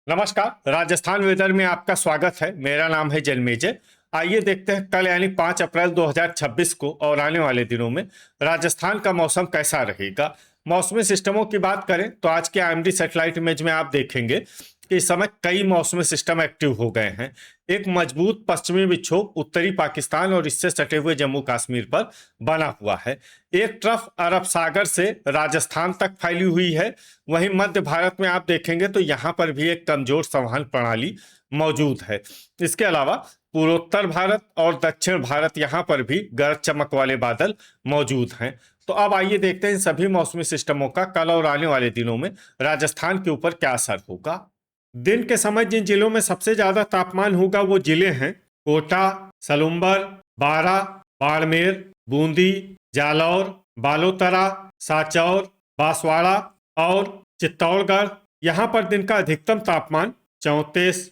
नमस्कार। राजस्थान वेदर में आपका स्वागत है। मेरा नाम है जन्मेजय। आइए देखते हैं कल यानी 5 अप्रैल 2026 को और आने वाले दिनों में राजस्थान का मौसम कैसा रहेगा। मौसमी सिस्टमों की बात करें तो आज के आईएमडी सैटेलाइट इमेज में आप देखेंगे कि इस समय कई मौसमी सिस्टम एक्टिव हो गए हैं। एक मजबूत पश्चिमी विक्षोभ उत्तरी पाकिस्तान और इससे सटे हुए जम्मू कश्मीर पर बना हुआ है। एक तरफ अरब सागर से राजस्थान तक फैली हुई है, वहीं मध्य भारत में आप देखेंगे तो यहाँ पर भी एक कमजोर संवहन प्रणाली मौजूद है। इसके अलावा पूर्वोत्तर भारत और दक्षिण भारत यहाँ पर भी गरज चमक वाले बादल मौजूद हैं। तो अब आइए देखते हैं इन सभी मौसमी सिस्टमों का कल और आने वाले दिनों में राजस्थान के ऊपर क्या असर होगा। दिन के समय जिन जिलों में सबसे ज्यादा तापमान होगा वो जिले हैं कोटा, सलुम्बर, बारा, बाड़मेर, बूंदी, जालौर, बालोतरा, साचौर, बांसवाड़ा और चित्तौड़गढ़। यहाँ पर दिन का अधिकतम तापमान 34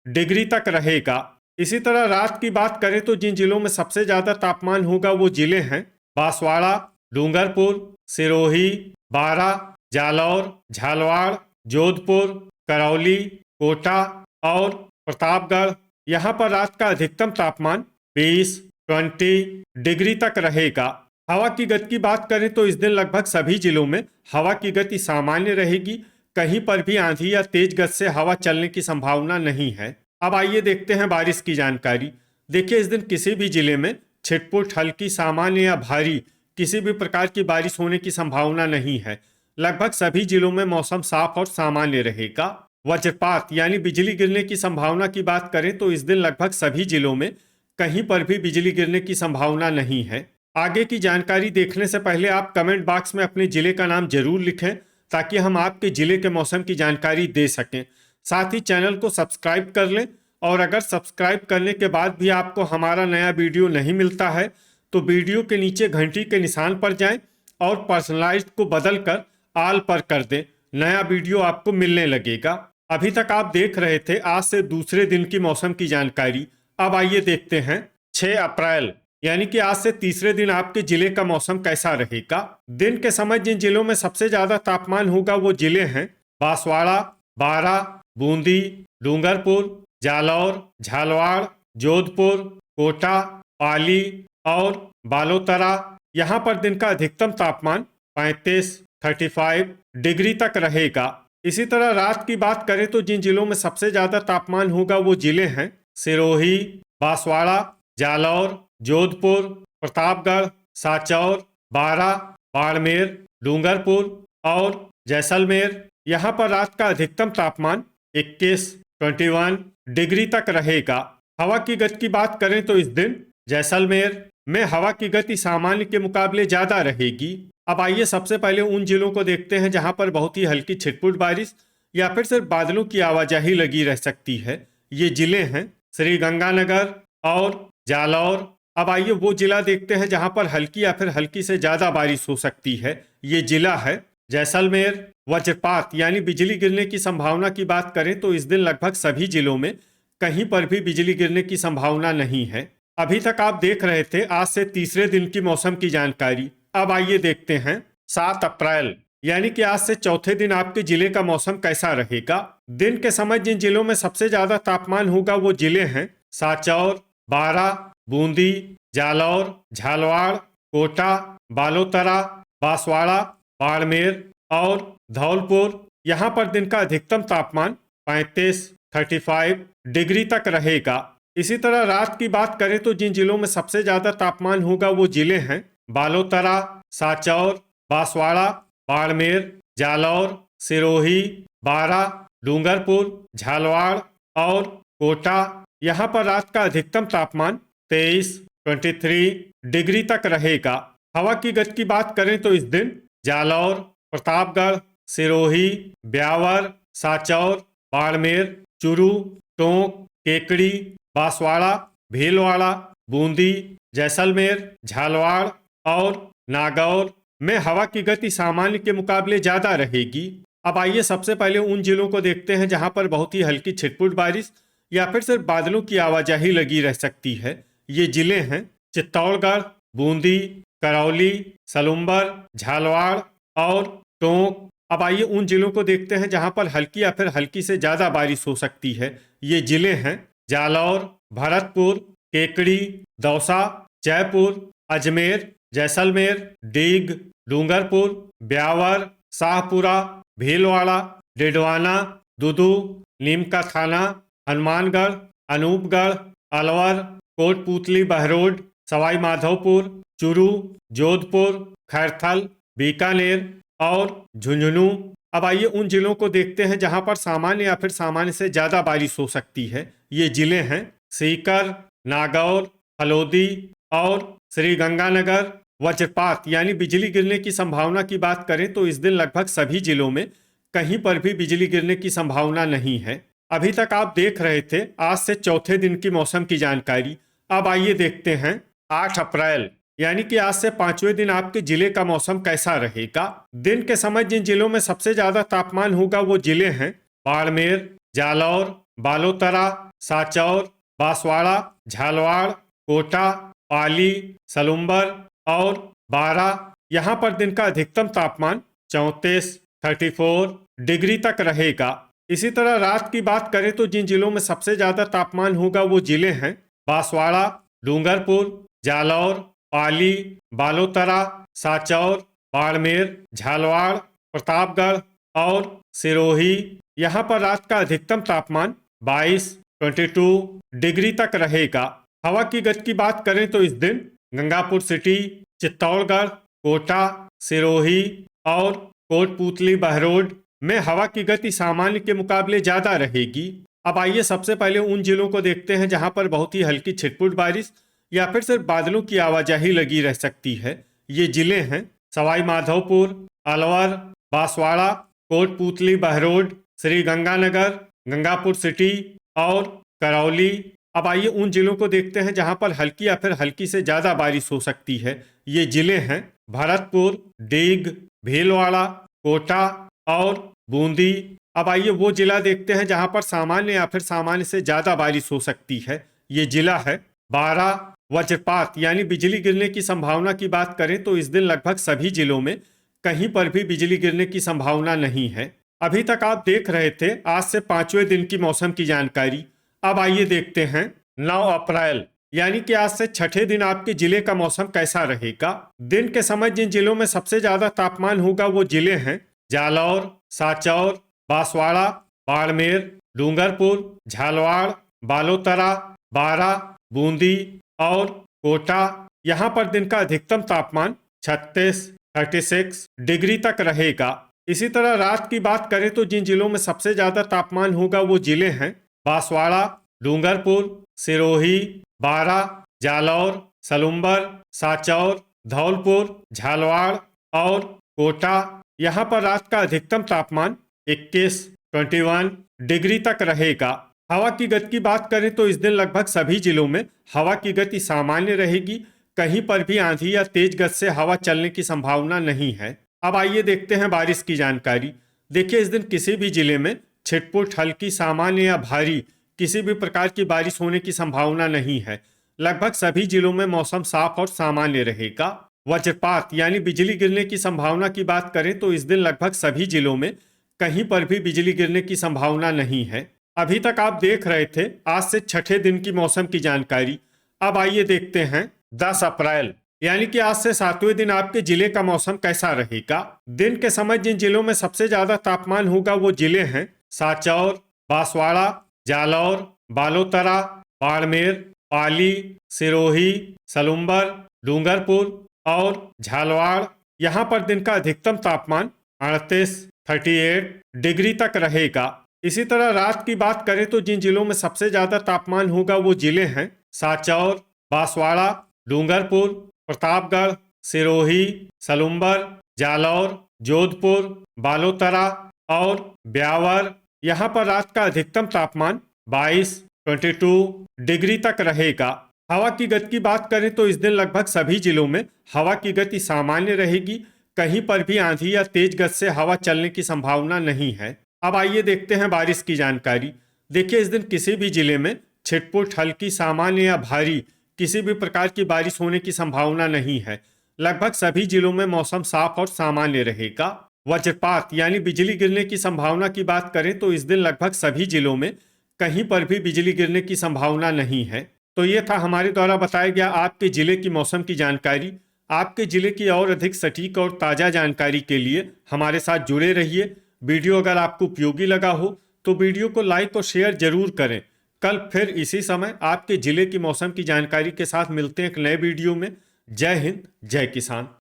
डिग्री तक रहेगा। इसी तरह रात की बात करें तो जिन जिलों में सबसे ज्यादा तापमान होगा वो जिले हैं बांसवाड़ा, डूंगरपुर, सिरोही, बारा, जालौर, झालवाड़, जोधपुर, करौली, कोटा और प्रतापगढ़। यहाँ पर रात का अधिकतम तापमान 20 डिग्री तक रहेगा। हवा की गति की बात करें तो इस दिन लगभग सभी जिलों में हवा की गति सामान्य रहेगी। कहीं पर भी आंधी या तेज गति से हवा चलने की संभावना नहीं है। अब आइए देखते हैं बारिश की जानकारी। देखिए, इस दिन किसी भी जिले में छिटपुट, हल्की, सामान्य या भारी किसी भी प्रकार की बारिश होने की संभावना नहीं है। लगभग सभी जिलों में मौसम साफ और सामान्य रहेगा। वज्रपात यानी बिजली गिरने की संभावना की बात करें तो इस दिन लगभग सभी जिलों में कहीं पर भी बिजली गिरने की संभावना नहीं है। आगे की जानकारी देखने से पहले आप कमेंट बॉक्स में अपने जिले का नाम जरूर लिखें ताकि हम आपके जिले के मौसम की जानकारी दे सकें। साथ ही चैनल को सब्सक्राइब कर लें और अगर सब्सक्राइब करने के बाद भी आपको हमारा नया वीडियो नहीं मिलता है तो वीडियो के नीचे घंटी के निशान पर जाएं और पर्सनलाइज्ड को बदलकर आल पर कर दें। नया वीडियो आपको मिलने लगेगा। अभी तक आप देख रहे थे आज से दूसरे दिन की मौसम की जानकारी। अब आइए देखते हैं 6 अप्रैल यानी कि आज से तीसरे दिन आपके जिले का मौसम कैसा रहेगा। दिन के समय जिन जिलों में सबसे ज्यादा तापमान होगा वो जिले हैं बांसवाड़ा, बारा, बूंदी, डूंगरपुर, जालौर, झालवाड़, जोधपुर, कोटा, पाली और बालोतरा। यहाँ पर दिन का अधिकतम तापमान 35 डिग्री तक रहेगा। इसी तरह रात की बात करें तो जिन जिलों में सबसे ज्यादा तापमान होगा वो जिले हैं सिरोही, बांसवाड़ा, जालौर, जोधपुर, प्रतापगढ़, साचौर, बारा, बाड़मेर, डूंगरपुर और जैसलमेर। यहाँ पर रात का अधिकतम तापमान 21 डिग्री तक रहेगा। हवा की गति की बात करें तो इस दिन जैसलमेर में हवा की गति सामान्य के मुकाबले ज्यादा रहेगी। अब आइए सबसे पहले उन जिलों को देखते हैं जहां पर बहुत ही हल्की छिटपुट बारिश या फिर सिर्फ बादलों की आवाजाही लगी रह सकती है। ये जिले हैं श्रीगंगानगर और जालौर। अब आइए वो जिला देखते हैं जहां पर हल्की या फिर हल्की से ज्यादा बारिश हो सकती है। ये जिला है जैसलमेर। वज्रपात यानी बिजली गिरने की संभावना की बात करें तो इस दिन लगभग सभी जिलों में कहीं पर भी बिजली गिरने की संभावना नहीं है। अभी तक आप देख रहे थे आज से तीसरे दिन की मौसम की जानकारी। अब आइए देखते हैं 7 अप्रैल यानी कि आज से चौथे दिन आपके जिले का मौसम कैसा रहेगा। दिन के समय जिन जिलों में सबसे ज्यादा तापमान होगा वो जिले हैं साचौर, बारा, बूंदी, जालौर, झालवाड़, कोटा, बालोतरा, बांसवाड़ा, बाड़मेर और धौलपुर। यहाँ पर दिन का अधिकतम तापमान 35 डिग्री तक रहेगा। इसी तरह रात की बात करें तो जिन जिलों में सबसे ज्यादा तापमान होगा वो जिले हैं बालोतरा, साचौर, बांसवाड़ा, बाड़मेर, जालौर, सिरोही, बारा, डूंगरपुर, झालवाड़ और कोटा। यहाँ पर रात का अधिकतम तापमान 23 डिग्री तक रहेगा। हवा की गति की बात करें तो इस दिन जालौर, प्रतापगढ़, सिरोही, ब्यावर, साचौर, बाड़मेर, चुरू, टोंक, केकड़ी, बांसवाड़ा, भीलवाड़ा, बूंदी, जैसलमेर, झालवाड़ और नागौर में हवा की गति सामान्य के मुकाबले ज्यादा रहेगी। अब आइए सबसे पहले उन जिलों को देखते हैं जहां पर बहुत ही हल्की छिटपुट बारिश या फिर सिर्फ बादलों की आवाजाही लगी रह सकती है। ये जिले हैं चित्तौड़गढ़, बूंदी, करौली, सलुम्बर, झालवाड़ और टोंक, अब आइए उन जिलों को देखते हैं जहां पर हल्की या फिर हल्की से ज्यादा बारिश हो सकती है। ये जिले हैं जालौर, भरतपुर, केकड़ी, दौसा, जयपुर, अजमेर, जैसलमेर, डीग, डूंगरपुर, ब्यावर, शाहपुरा, भीलवाड़ा, डिडवाना, दुदू, नीमका थाना, हनुमानगढ़, अनूपगढ़, अलवर, कोटपूतली बहरोड, सवाई माधोपुर, चूरू, जोधपुर, खैरथल, बीकानेर और झुंझुनू। अब आइए उन जिलों को देखते हैं जहां पर सामान्य या फिर सामान्य से ज्यादा बारिश हो सकती है। ये जिले हैं सीकर, नागौर, हलोदी और श्रीगंगानगर। वज्रपात यानी बिजली गिरने की संभावना की बात करें तो इस दिन लगभग सभी जिलों में कहीं पर भी बिजली गिरने की संभावना नहीं है। अभी तक आप देख रहे थे आज से चौथे दिन की मौसम की जानकारी। अब आइए देखते हैं 8 अप्रैल यानी कि आज से 5वें दिन आपके जिले का मौसम कैसा रहेगा। दिन के समय जिन जिलों में सबसे ज्यादा तापमान होगा वो जिले हैं बाड़मेर, जालौर, बालोतरा, साचौर, बांसवाड़ा, झालवाड़, कोटा, पाली, सलुम्बर और बारा। यहाँ पर दिन का अधिकतम तापमान 34 डिग्री तक रहेगा। इसी तरह रात की बात करें तो जिन जिलों में सबसे ज्यादा तापमान होगा वो जिले हैं बांसवाड़ा, डूंगरपुर, जालौर, पाली, बालोतरा, साचौर, बाड़मेर, झालवाड़, प्रतापगढ़ और सिरोही। यहाँ पर रात का अधिकतम तापमान 22 डिग्री तक रहेगा। हवा की गति की बात करें तो इस दिन गंगापुर सिटी, चित्तौड़गढ़, कोटा, सिरोही और कोटपूतली बहरोड में हवा की गति सामान्य के मुकाबले ज्यादा रहेगी। अब आइए सबसे पहले उन जिलों को देखते हैं जहां पर बहुत ही हल्की छिटपुट बारिश या फिर सिर्फ बादलों की आवाजाही लगी रह सकती है। ये जिले हैं सवाई माधोपुर, अलवर, बांसवाड़ा, कोटपूतली बहरोड, श्रीगंगानगर, गंगापुर सिटी और करौली। अब आइए उन जिलों को देखते हैं जहां पर हल्की या फिर हल्की से ज्यादा बारिश हो सकती है। ये जिले हैं भरतपुर, डीग, भीलवाड़ा, कोटा और बूंदी। अब आइए वो जिला देखते हैं जहां पर सामान्य या फिर सामान्य से ज्यादा बारिश हो सकती है। ये जिला है बारा। वज्रपात यानी बिजली गिरने की संभावना की बात करें तो इस दिन लगभग सभी जिलों में कहीं पर भी बिजली गिरने की संभावना नहीं है। अभी तक आप देख रहे थे आज से 5वें दिन की मौसम की जानकारी। अब आइए देखते हैं 9 अप्रैल यानी कि आज से छठे दिन आपके जिले का मौसम कैसा रहेगा। दिन के समय जिन जिलों में सबसे ज्यादा तापमान होगा वो जिले हैं जालौर, साचौर, बांसवाड़ा, बाड़मेर, डूंगरपुर, झालवाड़, बालोतरा, बारा, बूंदी और कोटा। यहाँ पर दिन का अधिकतम तापमान 36 डिग्री तक रहेगा। इसी तरह रात की बात करें तो जिन जिलों में सबसे ज्यादा तापमान होगा वो जिले हैं बांसवाड़ा, डूंगरपुर, सिरोही, बारा, जालौर, सलुम्बर, साचौर, धौलपुर, झालवाड़ और कोटा। यहाँ पर रात का अधिकतम तापमान 21 डिग्री तक रहेगा। हवा की गति की बात करें तो इस दिन लगभग सभी जिलों में हवा की गति सामान्य रहेगी। कहीं पर भी आंधी या तेज गति से हवा चलने की संभावना नहीं है। अब आइए देखते हैं बारिश की जानकारी। देखिए इस दिन किसी भी जिले में छिटपुट, हल्की, सामान्य या भारी किसी भी प्रकार की बारिश होने की संभावना नहीं है। लगभग सभी जिलों में मौसम साफ और सामान्य रहेगा। वज्रपात यानी बिजली गिरने की संभावना की बात करें तो इस दिन लगभग सभी जिलों में कहीं पर भी बिजली गिरने की संभावना नहीं है। अभी तक आप देख रहे थे आज से छठे दिन की मौसम की जानकारी। अब आइए देखते हैं 10 अप्रैल यानी कि आज से 7वें दिन आपके जिले का मौसम कैसा रहेगा। दिन के समय जिन जिलों में सबसे ज्यादा तापमान होगा वो जिले हैं साचौर, बांसवाड़ा, जालौर, बालोतरा, बाड़मेर, पाली, सिरोही, सलुम्बर, डूंगरपुर और झालवाड़। यहाँ पर दिन का अधिकतम तापमान 38 डिग्री तक रहेगा। इसी तरह रात की बात करें तो जिन जिलों में सबसे ज्यादा तापमान होगा वो जिले हैं साचौर, बांसवाड़ा, डूंगरपुर, प्रतापगढ़, सिरोही, सलुम्बर, जालौर, जोधपुर, बालोतरा और ब्यावर। यहाँ पर रात का अधिकतम तापमान 22 डिग्री तक रहेगा। हवा की गति की बात करें तो इस दिन लगभग सभी जिलों में हवा की गति सामान्य रहेगी। कहीं पर भी आंधी या तेज गति से हवा चलने की संभावना नहीं है। अब आइए देखते हैं बारिश की जानकारी। देखिए इस दिन किसी भी जिले में छिटपुट, हल्की, सामान्य या भारी किसी भी प्रकार की बारिश होने की संभावना नहीं है। लगभग सभी जिलों में मौसम साफ और सामान्य रहेगा। वज्रपात यानी बिजली गिरने की संभावना की बात करें तो इस दिन लगभग सभी जिलों में कहीं पर भी बिजली गिरने की संभावना नहीं है। तो ये था हमारे द्वारा बताया गया आपके जिले की मौसम की जानकारी। आपके जिले की और अधिक सटीक और ताज़ा जानकारी के लिए हमारे साथ जुड़े रहिए। वीडियो अगर आपको उपयोगी लगा हो तो वीडियो को लाइक और शेयर जरूर करें। कल फिर इसी समय आपके जिले की मौसम की जानकारी के साथ मिलते हैं एक नए वीडियो में। जय हिंद, जय किसान।